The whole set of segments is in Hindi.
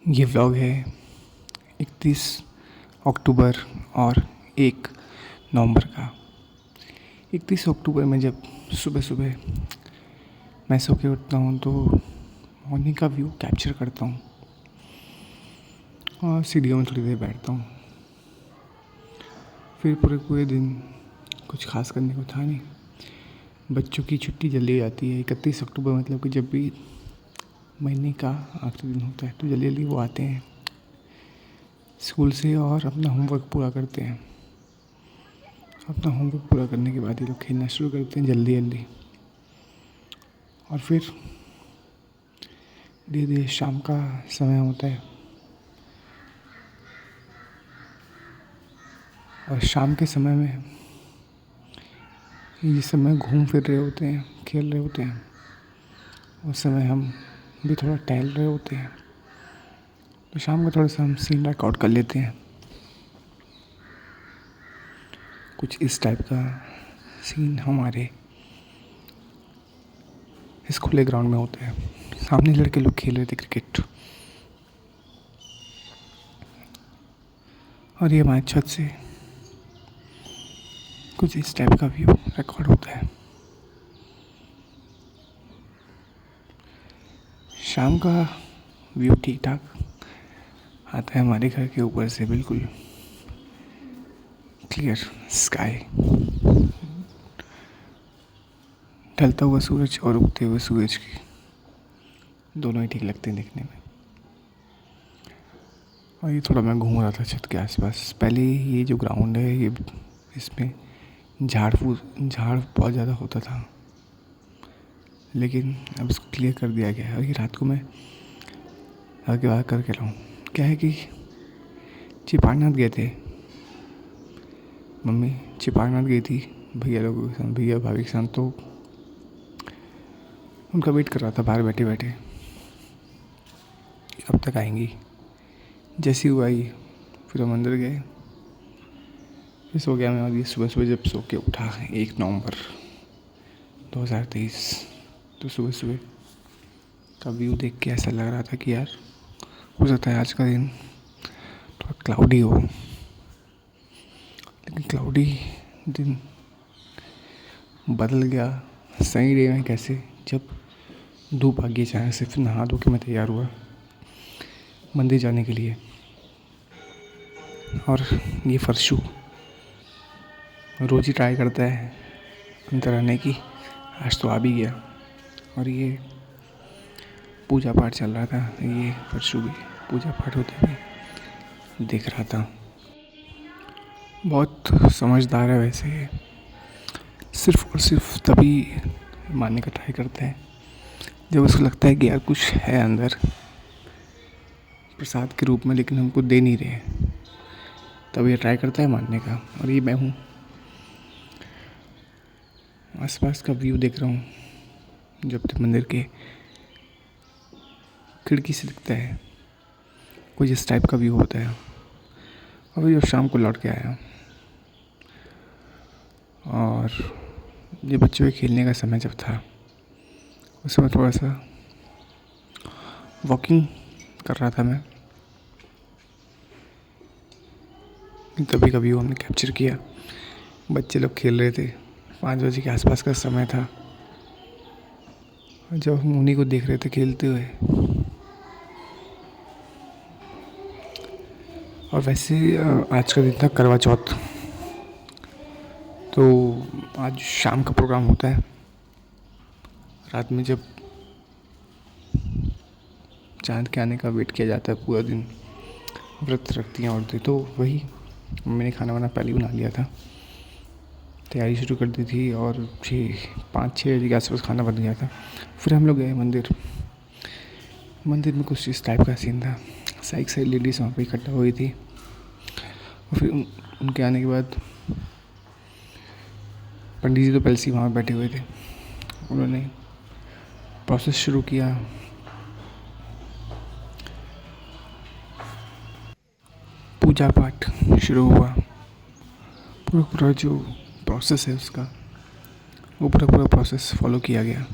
ये व्लॉग है 31 अक्टूबर और 1 नवंबर का। 31 अक्टूबर में जब सुबह सुबह मैं सो के उठता हूँ तो मॉर्निंग का व्यू कैप्चर करता हूँ और सीढ़ियों में थोड़ी देर बैठता हूँ। फिर पूरे पूरे दिन कुछ खास करने को था नहीं। बच्चों की छुट्टी जल्दी हो जाती है। 31 अक्टूबर मतलब कि जब भी महीने का आखिरी दिन होता है तो जल्दी जल्दी वो आते हैं स्कूल से और अपना होमवर्क पूरा करते हैं। अपना होमवर्क पूरा करने के बाद ये लोग खेलना शुरू करते हैं जल्दी जल्दी। और फिर धीरे धीरे शाम का समय होता है और शाम के समय में जिस समय घूम फिर रहे होते हैं, खेल रहे होते हैं, उस समय हम भी थोड़ा टहल रहे होते हैं। तो शाम को थोड़ा सा हम सीन रिकॉर्ड कर लेते हैं। कुछ इस टाइप का सीन हमारे इस खुले ग्राउंड में होता है। सामने लड़के लोग खेल रहे थे क्रिकेट और ये हमारे छत से कुछ इस टाइप का व्यू रिकॉर्ड होता है। शाम का व्यू ठीक ठाक आता है हमारे घर के ऊपर से, बिल्कुल क्लियर स्काई, ढलता हुआ सूरज और उगते हुए सूरज की दोनों ही ठीक लगते हैं देखने में। और ये थोड़ा मैं घूम रहा था छत के आसपास। पहले ये जो ग्राउंड है ये इसमें झाड़ बहुत ज़्यादा होता था, लेकिन अब इसको क्लियर कर दिया गया है। और ये रात को मैं आगे बाहर करके लाऊँ। क्या है कि चिपारनाथ गए थे, मम्मी चिपारनाथ गई थी भैया लोगों के साथ, भैया भाभी के साथ। तो उनका वेट कर रहा था बाहर बैठे बैठे, कब तक आएंगी। जैसी हुआ आई फिर हम अंदर गए, फिर सो गया मैं। और ये सुबह सुबह जब सो के उठा 1 नवंबर 2023, तो सुबह सुबह का व्यू देख के ऐसा लग रहा था कि यार हो सकता है आज का दिन थोड़ा क्लाउडी हो। लेकिन क्लाउडी दिन बदल गया सही डे में कैसे, जब धूप आ गई अचानक से। फिर नहा धो के मैं तैयार हुआ मंदिर जाने के लिए। और ये फरशू रोज़ ही ट्राई करता है अंदर आने की, आज तो आ भी गया। और ये पूजा पाठ चल रहा था, ये फरशू भी पूजा पाठ होते हुए देख रहा था। बहुत समझदार है वैसे ये, सिर्फ और सिर्फ तभी मानने का ट्राई करता है जब उसको लगता है कि यार कुछ है अंदर प्रसाद के रूप में, लेकिन हमको दे नहीं रहे, तब ये ट्राई करता है मानने का। और ये मैं हूँ, आसपास का व्यू देख रहा हूँ। जब तक मंदिर के खिड़की से दिखता है कुछ इस टाइप का व्यू होता है। और जब शाम को लौट के आया और ये बच्चों के खेलने का समय जब था, उस समय थोड़ा सा वॉकिंग कर रहा था मैं, तभी का व्यू हमने कैप्चर किया। बच्चे लोग खेल रहे थे, 5 बजे के आसपास का समय था। और जब हम उन्हीं को देख रहे थे खेलते हुए। और वैसे आज का दिन था करवा चौथ, तो आज शाम का प्रोग्राम होता है। रात में जब चाँद के आने का वेट किया जाता है, पूरा दिन व्रत रखती हैं औरतें। तो वही मैंने खाना वाना पहले ही बना लिया था, तैयारी शुरू कर दी थी और 5-6 बजे के आसपास खाना बन गया था। फिर हम लोग गए मंदिर में कुछ इस टाइप का सीन था। साइड लेडीज़ वहाँ पे इकट्ठा हुई थी। और फिर उनके आने के बाद पंडित जी तो पहले से वहाँ बैठे हुए थे। उन्होंने प्रोसेस शुरू किया। पूजा पाठ शुरू हुआ। पूरा जो प्रोसेस है उसका, वो पूरा प्रोसेस फॉलो किया गया।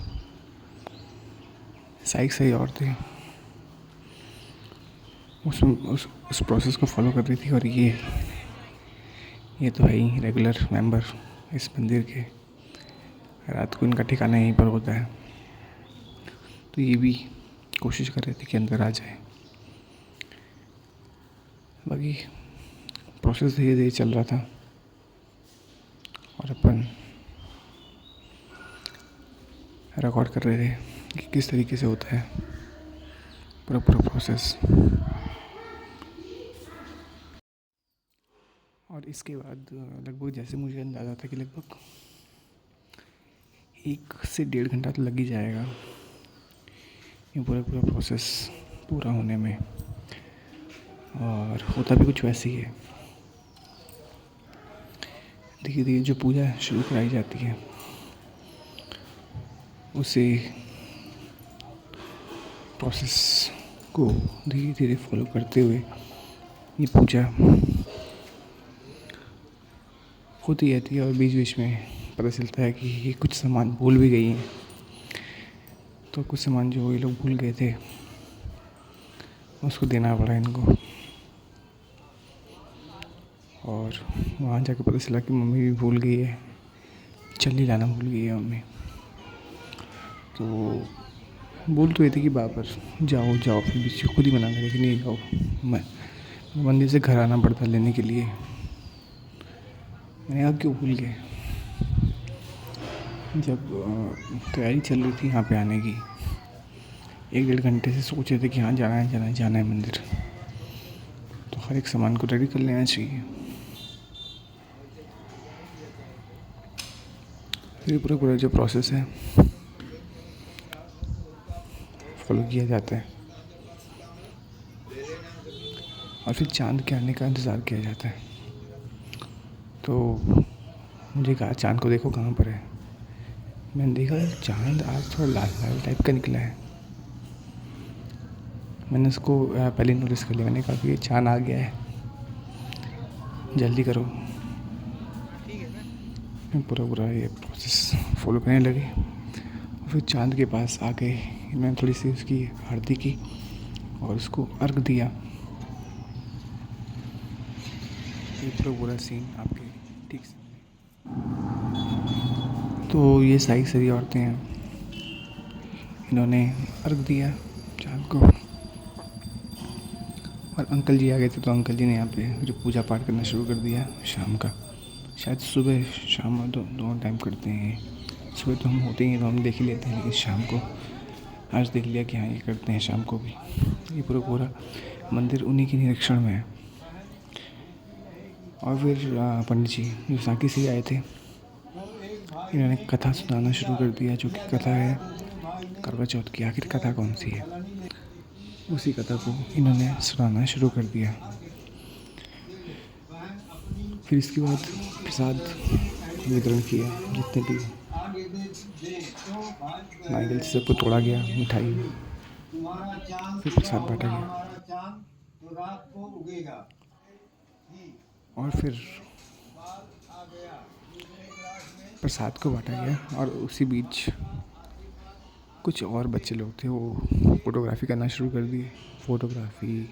सही औरतें उस प्रोसेस को फॉलो कर रही थी। और ये तो है ही रेगुलर मेंबर इस मंदिर के, रात को इनका ठिकाना यहीं पर होता है। तो ये भी कोशिश कर रहे थे कि अंदर आ जाए। बाकी प्रोसेस धीरे धीरे चल रहा था और अपन रिकॉर्ड कर रहे थे कि किस तरीके से होता है पूरा प्रोसेस। और इसके बाद लगभग जैसे मुझे अंदाज़ा था कि लगभग 1 से 1.5 घंटा तो लग ही जाएगा ये पूरा प्रोसेस पूरा होने में। और होता भी कुछ वैसे ही है। धीरे धीरे जो पूजा शुरू कराई जाती है उसे प्रोसेस को धीरे धीरे फॉलो करते हुए ये पूजा होती रहती है। और बीच बीच में पता चलता है कि ये कुछ सामान भूल भी गई हैं। तो कुछ सामान जो ये लोग भूल गए थे उसको देना पड़ा इनको। और वहाँ जाके पता चला कि मम्मी भी भूल गई है, छल्ली लाना भूल गई है मम्मी। तो बोल तो ये थी कि बाबर जाओ जाओ, फिर बीच खुद ही मना करे कि नहीं जाओ, मैं मंदिर से घर आना पड़ता लेने के लिए। मैंने कहा क्यों भूल गए। जब तैयारी चल रही थी यहाँ पे आने की, 1-1.5 घंटे से सोच रहे थे कि हाँ जाना है मंदिर, तो हर एक सामान को रेडी कर लेना चाहिए। फिर पूरा जो प्रोसेस है फॉलो किया जाता है और फिर चाँद के आने का इंतज़ार किया जाता है। तो मुझे कहा चाँद को देखो कहाँ पर है। मैंने देखा चाँद आज थोड़ा लाल लाल टाइप का निकला है। मैंने उसको पहले नोटिस कर लिया। मैंने कहा कि ये चाँद आ गया है, जल्दी करो। मैं पूरा ये प्रोसेस फॉलो करने लगे। फिर चाँद के पास आके मैंने थोड़ी सी उसकी आरती की और उसको अर्घ दिया। ये पूरा सीन आपके ठीक से। तो ये सारी औरतें हैं, इन्होंने अर्घ दिया चाँद को। और अंकल जी आ गए थे, तो अंकल जी ने यहाँ पे जो पूजा पाठ करना शुरू कर दिया शाम का। शायद सुबह शाम दोनों टाइम करते हैं। सुबह तो हम होते ही हैं तो हम देख ही लेते हैं, लेकिन शाम को आज देख लिया कि हाँ ये करते हैं शाम को भी। ये पूरा मंदिर उन्हीं के निरीक्षण में है। और फिर पंडित जी जो साकी से आए थे, इन्होंने कथा सुनाना शुरू कर दिया, जो कि कथा है करवा चौथ की। आखिर कथा कौन सी है, उसी कथा को इन्होंने सुनाना शुरू कर दिया। फिर इसके बाद प्रसाद वितरण किया, जितने भी नारियल से सबको तोड़ा गया, मिठाई, फिर प्रसाद बांटा गया। और फिर प्रसाद को बांटा गया और उसी बीच कुछ और बच्चे लोग थे, वो फोटोग्राफी करना शुरू कर दिए। फोटोग्राफी,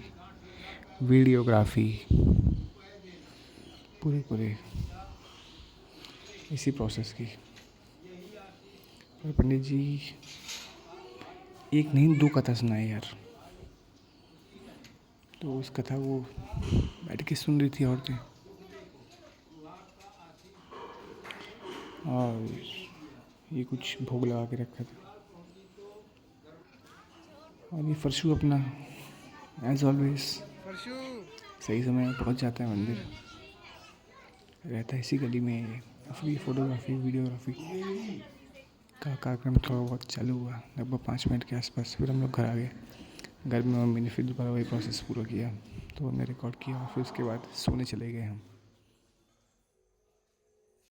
वीडियोग्राफी, पूरे इसी प्रोसेस की। और पंडित जी एक नहीं 2 कथा सुनाए यार। तो उस कथा को बैठ के सुन रही थी औरतें। और ये कुछ भोग लगा के रखा था। और ये फरशू अपना एज ऑलवेज सही समय में पहुंच जाता है मंदिर, रहता है इसी गली में। ये फिर फोटोग्राफी वीडियोग्राफी का कार्यक्रम थोड़ा बहुत चालू हुआ लगभग 5 मिनट के आसपास। फिर हम लोग घर आ गए। घर में मम्मी ने फिर दोबारा वही प्रोसेस पूरा किया, तो हमने रिकॉर्ड किया और फिर उसके बाद सोने चले गए हम।